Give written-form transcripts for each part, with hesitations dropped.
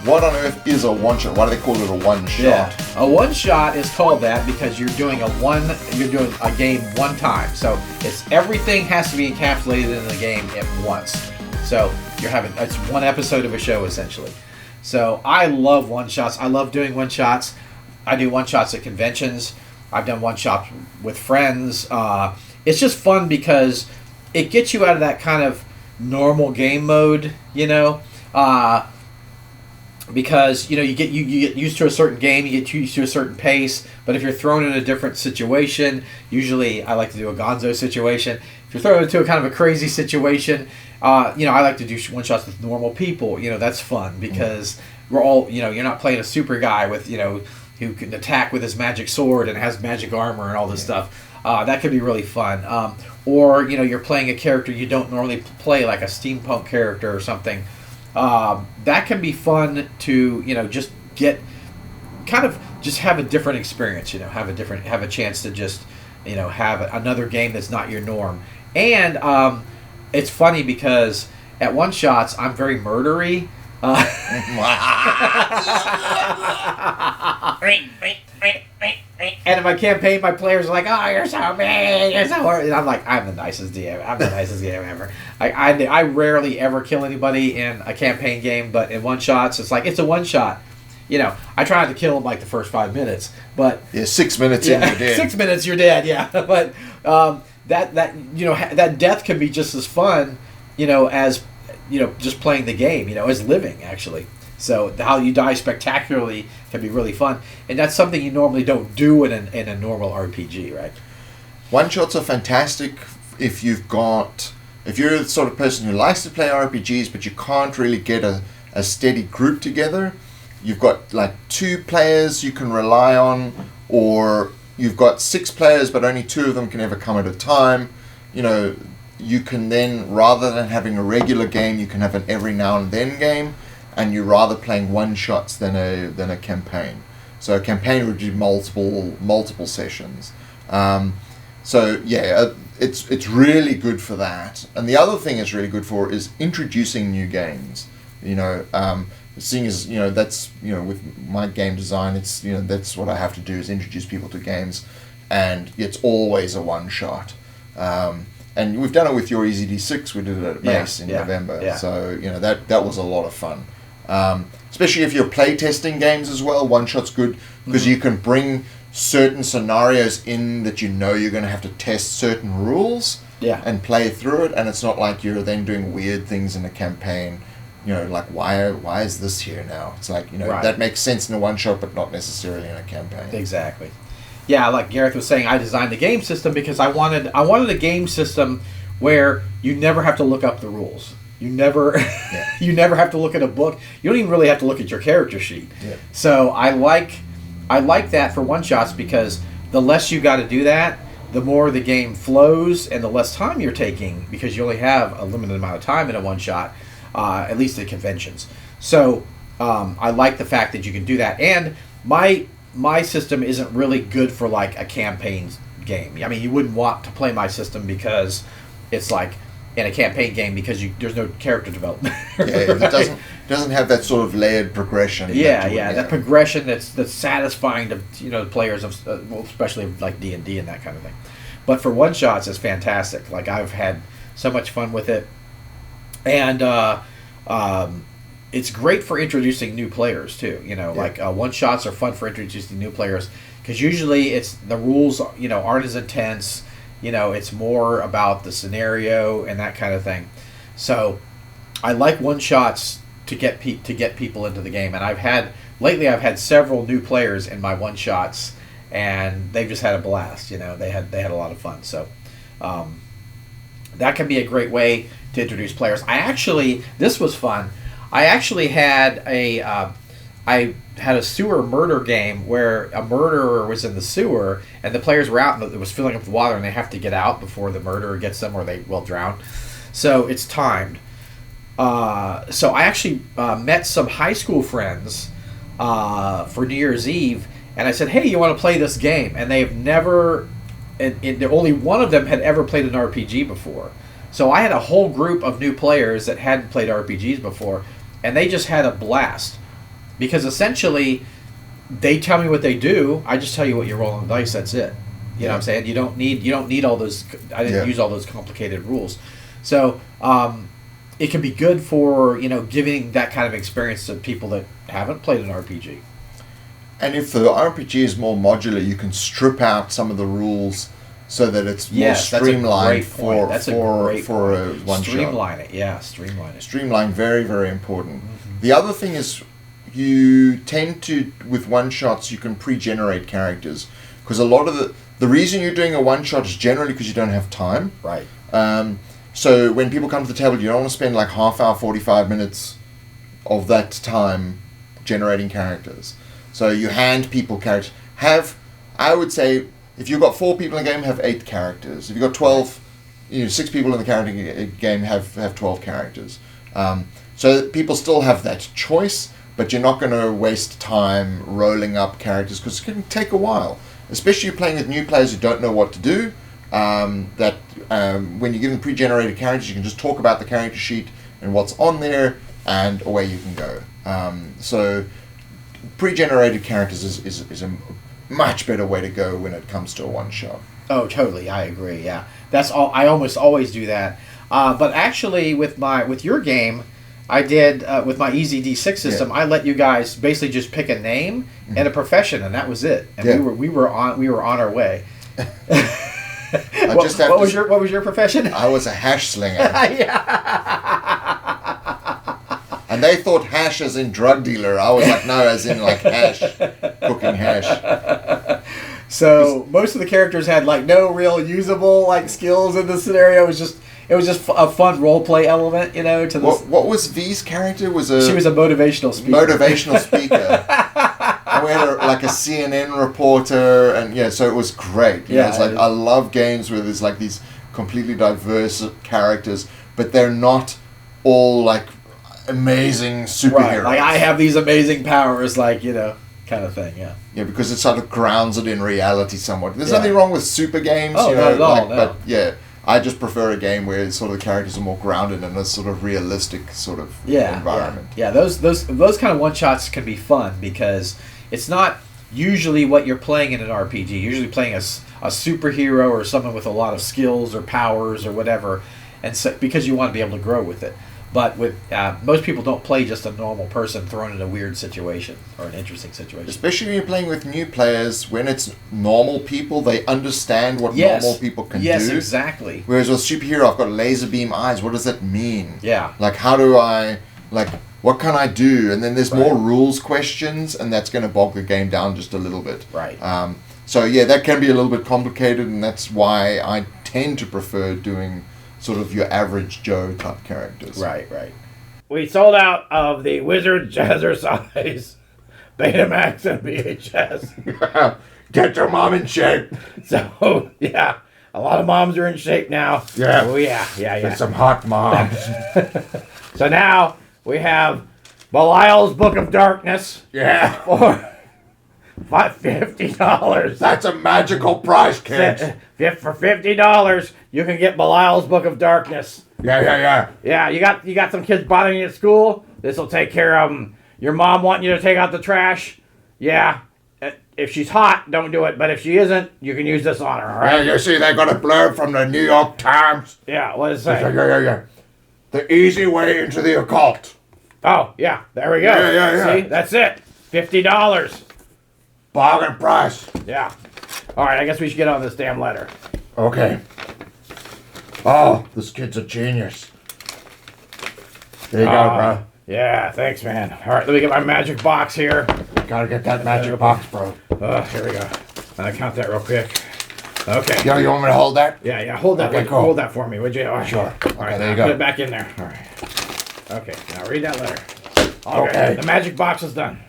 what on earth is a one-shot? Why do they call it a one-shot? Yeah. A one-shot is called that because you're doing a game one time. So everything has to be encapsulated in the game at once. So it's one episode of a show essentially. So I love one-shots. I love doing one-shots. I do one-shots at conventions. I've done one-shots with friends. It's just fun because it gets you out of that kind of normal game mode, because you get used to a certain game, you get used to a certain pace. But if you're thrown in a different situation, usually I like to do a Gonzo situation. If you're thrown into a kind of a crazy situation, I like to do one shots with normal people. That's fun because we're all you're not playing a super guy with who can attack with his magic sword and has magic armor and all this stuff. That could be really fun. Or you're playing a character you don't normally play, like a steampunk character or something. That can be fun to just get just have a different experience. Have a chance to just have another game that's not your norm. And it's funny because at one shots I'm very murdery. And in my campaign, my players are like, "Oh, you're so mean, you're so horrible." And I'm like, "I'm the nicest DM. I'm the nicest DM ever." I rarely ever kill anybody in a campaign game, but in one shots, it's a one shot. I try not to kill them like the first 5 minutes, but 6 minutes in, you're dead. 6 minutes, you're dead. Yeah, but that death can be just as fun, as just playing the game, as living actually. So how you die spectacularly can be really fun, and that's something you normally don't do in a normal RPG, right? One shots are fantastic if you're the sort of person who likes to play RPGs, but you can't really get a steady group together. You've got like 2 players you can rely on, or you've got 6 players, but only 2 of them can ever come at a time. You can then, rather than having a regular game, you can have an every now and then game. And you're rather playing one shots than a campaign. So a campaign would be multiple sessions. It's really good for that. And the other thing it's really good for is introducing new games. Seeing as that's with my game design, it's that's what I have to do is introduce people to games, and it's always a one shot. And we've done it with your EZD6. We did it at Mace in November. Yeah. So that was a lot of fun. Especially if you're playtesting games as well, one shot's good because you can bring certain scenarios in that you're going to have to test certain rules and play through it, and it's not like you're then doing weird things in a campaign. Like why is this here now? It's like right. That makes sense in a one shot, but not necessarily in a campaign. Exactly. Yeah, like Gareth was saying, I designed the game system because I wanted a game system where you never have to look up the rules. You never have to look at a book. You don't even really have to look at your character sheet. Yeah. So I like that for one shots because the less you got to do that, the more the game flows and the less time you're taking because you only have a limited amount of time in a one shot, at least at conventions. So I like the fact that you can do that. And my system isn't really good for like a campaign game. I mean, you wouldn't want to play my system because it's like in a campaign game because there's no character development. It doesn't have that sort of layered progression. That progression that's satisfying to players of especially like D&D and that kind of thing. But for one shots, it's fantastic. Like I've had so much fun with it, and it's great for introducing new players too. Like one shots are fun for introducing new players because usually the rules aren't as intense. It's more about the scenario and that kind of thing. So I like one shots to get people into the game, and I've had several new players in my one shots, and they've just had a blast. They had a lot of fun. So that can be a great way to introduce players. This was fun. I actually had I had a sewer murder game where a murderer was in the sewer and the players were out and it was filling up with water and they have to get out before the murderer gets them or they will drown. So it's timed. So I actually met some high school friends for New Year's Eve, and I said, "Hey, you want to play this game?" And they've never, and only one of them had ever played an RPG before. So I had a whole group of new players that hadn't played RPGs before, and they just had a blast. because essentially they tell me what they do. I just tell you what you roll on the dice. That's it. You know what I'm saying? You don't need all those. I didn't use all those complicated rules. So it can be good for giving that kind of experience to people that haven't played an RPG. And if the RPG is more modular, you can strip out some of the rules so that it's more streamlined for a one shot. Streamline it, yeah, streamline it. Streamline, very, very important. Mm-hmm. The other thing is you tend to, with one shots, you can pre-generate characters, because a lot of the reason you're doing a one shot is generally because you don't have time. Right. So when people come to the table, you don't want to spend like half hour, 45 minutes of that time generating characters. So you hand people characters. I would say, if you've got 4 people in the game, have 8 characters. If you've got 12, 6 people in the character game, have 12 characters. So people still have that choice, but you're not going to waste time rolling up characters, because it can take a while. Especially you're playing with new players who don't know what to do. When you give them pre-generated characters, you can just talk about the character sheet and what's on there, and away you can go. So pre-generated characters is a much better way to go when it comes to a one-shot. Oh, totally. I agree. Yeah, that's all. I almost always do that. But actually, with your game, I did with my Easy D6 system. I let you guys basically just pick a name and a profession, and that was it. And we were on our way. What was your profession? I was a hash slinger. And they thought hash as in drug dealer. I was like, no, as in like hash, cooking hash. So most of the characters had like no real usable like skills in the scenario. It was just a fun role play element, to this. What was V's character? She was a motivational speaker. And we had a CNN reporter, and so it was great. It's like, I love games where there's like these completely diverse characters, but they're not all like amazing superheroes. Right, like I have these amazing powers, like kind of thing. Yeah. Yeah, because it sort of grounds it in reality somewhat. There's nothing wrong with super games. Oh, not at all. No. But yeah. I just prefer a game where sort of the characters are more grounded in a sort of realistic sort of environment. Yeah, those kind of one shots can be fun, because it's not usually what you're playing in an RPG. You're usually playing a superhero or someone with a lot of skills or powers or whatever, and so, because you want to be able to grow with it. But with most people don't play just a normal person thrown in a weird situation or an interesting situation. Especially when you're playing with new players, when it's normal people, they understand what normal people can do. Yes, exactly. Whereas with superhero, I've got laser beam eyes. What does that mean? Yeah. Like, how do I, what can I do? And then there's more rules questions, and that's going to bog the game down just a little bit. Right. So yeah, that can be a little bit complicated, and that's why I tend to prefer doing sort of your average Joe type characters. Right. We sold out of the Wizard Jazzercise Betamax and VHS. Get your mom in shape. So, yeah, a lot of moms are in shape now. Yeah. Oh, yeah. There's some hot moms. So now we have Belial's Book of Darkness. Yeah. For $50. That's a magical price, kids. For $50, you can get Belial's Book of Darkness. Yeah. Yeah, you got some kids bothering you at school. This will take care of them. Your mom wanting you to take out the trash. Yeah. If she's hot, don't do it. But if she isn't, you can use this on her, all right? Yeah, you see, they got a blurb from the New York Times. Yeah, what does it say? Yeah. The easy way into the occult. Oh, yeah, there we go. Yeah. See, that's it. $50. Bargain price. Yeah. All right, I guess we should get on this damn letter. Okay. Oh, this kid's a genius. There you go, bro. Yeah, thanks, man. All right, let me get my magic box here. Gotta get that magic box, bro. Here we go. I'll count that real quick. Okay. Yo, you want me to hold that? Yeah, hold that. Okay, cool. Hold that for me, would you? All right. Sure. All right, there you go. Put it back in there. All right. Okay, now read that letter. Okay. The magic box is done.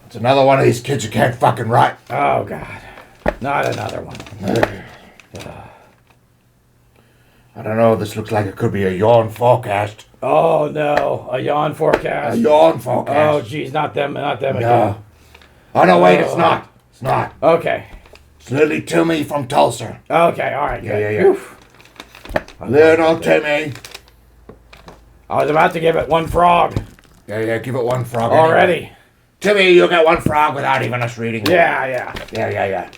It's another one of these kids who can't fucking write. Oh, God. Not another one. I don't know, this looks like it could be a yawn forecast. Oh, no. A yawn forecast. A yawn forecast. Oh, geez, not them again. No. Oh, no, wait, it's not. It's not. Okay. It's Lily Timmy from Tulsa. Okay, all right. Yeah. Little Timmy. I was about to give it one frog. Yeah, give it one frog. Already. Anyway. Timmy, you'll get one frog without even us reading it. Yeah.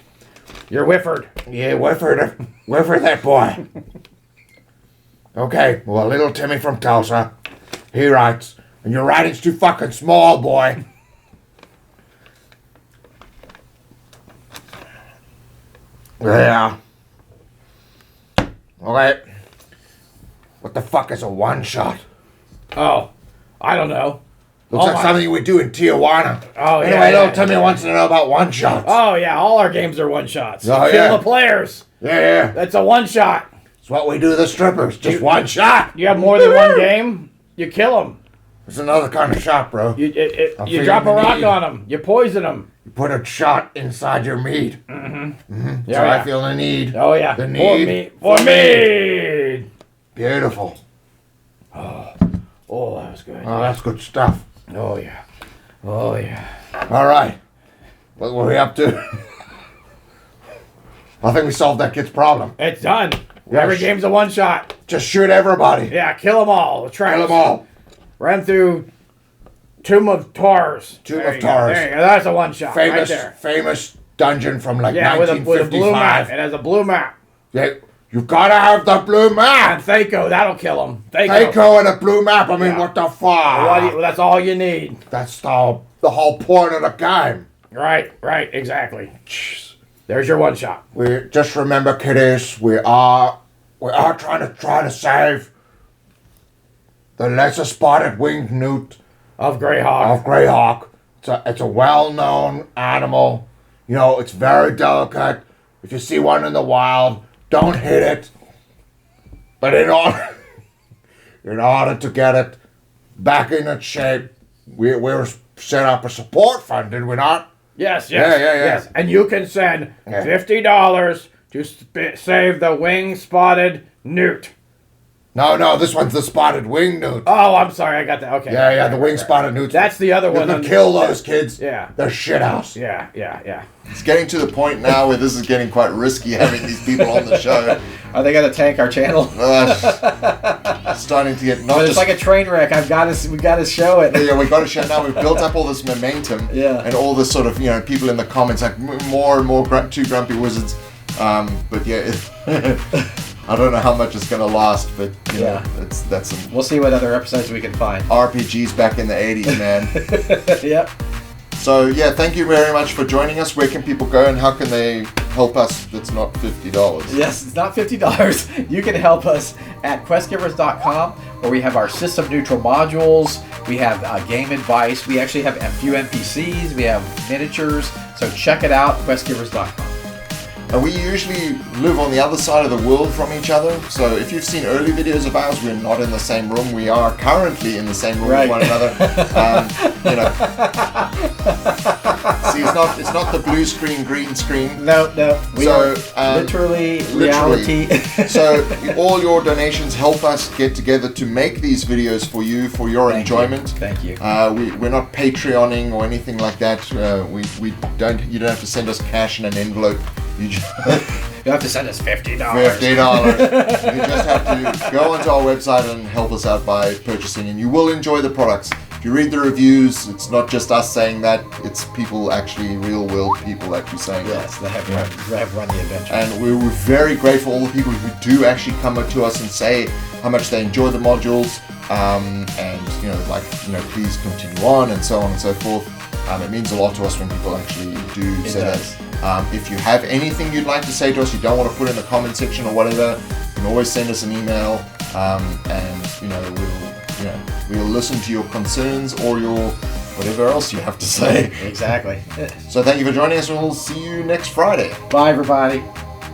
You're Whifford. Yeah, Whifford that boy. Okay, well, little Timmy from Tulsa, he writes, and your writing's too fucking small, boy. Yeah. Okay. What the fuck is a one-shot? Oh, I don't know. Looks like my- something we do in Tijuana. Oh, yeah, Anyway, little yeah, Timmy wants to know about one-shots. Oh, yeah, all our games are one-shots. Oh, Kill yeah. the players. Yeah. That's a one-shot. It's what we do to the strippers. Just one shot. You have more than one game, you kill them. It's another kind of shot, bro. You feeling drop a the rock need. on them. You poison them. You put a shot inside your meat. Yeah, So I yeah. feel the need. Oh, yeah. The For need. me. For me. Beautiful. Oh, that was good. Oh, that's good stuff. Oh, yeah. Oh, yeah. All right. What were we up to? I think we solved that kid's problem. It's done. Yeah, Every game's a one-shot. Just shoot everybody. Yeah, kill them all. Traps. Kill them all. Run through Tomb of Tars. Tomb There of you go. Tars. There you go. That's a one-shot right Famous, there. famous dungeon from like Yeah, with a blue 1955. map. It has a blue map. Yeah, you gotta have the blue And map. Thaco, that'll kill him. Thaco and a blue map. I mean, Yeah. what the fuck? That's all you need. That's the whole point of the game. Right, exactly. There's your one-shot. We just remember, kiddies, we are trying to save the lesser spotted winged newt Of Greyhawk. of Greyhawk. It's a well-known animal. You know, it's very delicate. If you see one in the wild, don't hit it. But in order to get it back in its shape, we set up a support fund, did we not? Yes. Yeah. And you can send Yeah. $50 to save the wing-spotted newt. No, this one's the spotted winged newt. Oh, I'm sorry. I got that. Okay. Yeah, the wing spotted newt. That's the other You one. can kill those kids. Yeah. They're shithouse. Yeah. It's getting to the point now where this is getting quite risky having these people on the show. Are they gonna tank our channel? Starting to get not But it's just like a train wreck. We gotta show it. yeah, we got to show now. We've built up all this momentum, Yeah. and all this sort of people in the comments like more and more two grumpy wizards. But yeah, I don't know how much it's gonna last, but Yeah. that's some We'll see what other episodes we can find. RPGs back in the 80s, man. Yep. So yeah, thank you very much for joining us. Where can people go and how can they help us? That's not $50. Yes, it's not $50. You can help us at questgivers.com, where we have our system neutral modules. We have game advice. We actually have a few NPCs. We have miniatures. So check it out, questgivers.com. And we usually live on the other side of the world from each other. So if you've seen early videos of ours, we're not in the same room. We are currently in the same room Right. with one another. See, it's not the blue screen, green screen. No. We So, are literally reality. So all your donations help us get together to make these videos for you, for your Thank you. enjoyment. Thank you. We're not Patreoning or anything like that. We don't. You don't have to send us cash in an envelope. You just You have to send us $50. $50. You just have to go onto our website and help us out by purchasing, and you will enjoy the products. If you read the reviews, it's not just us saying that; it's people actually, real world people actually saying Yes, that. they have run the adventure. And we're very grateful all the people who do actually come up to us and say how much they enjoy the modules, and please continue on and so on and so forth. It means a lot to us when people actually do say does. that. If you have anything you'd like to say to us, you don't want to put in the comment section or whatever, you can always send us an email, and we'll listen to your concerns or your whatever else you have to say. Exactly. So thank you for joining us, and we'll see you next Friday. Bye, everybody.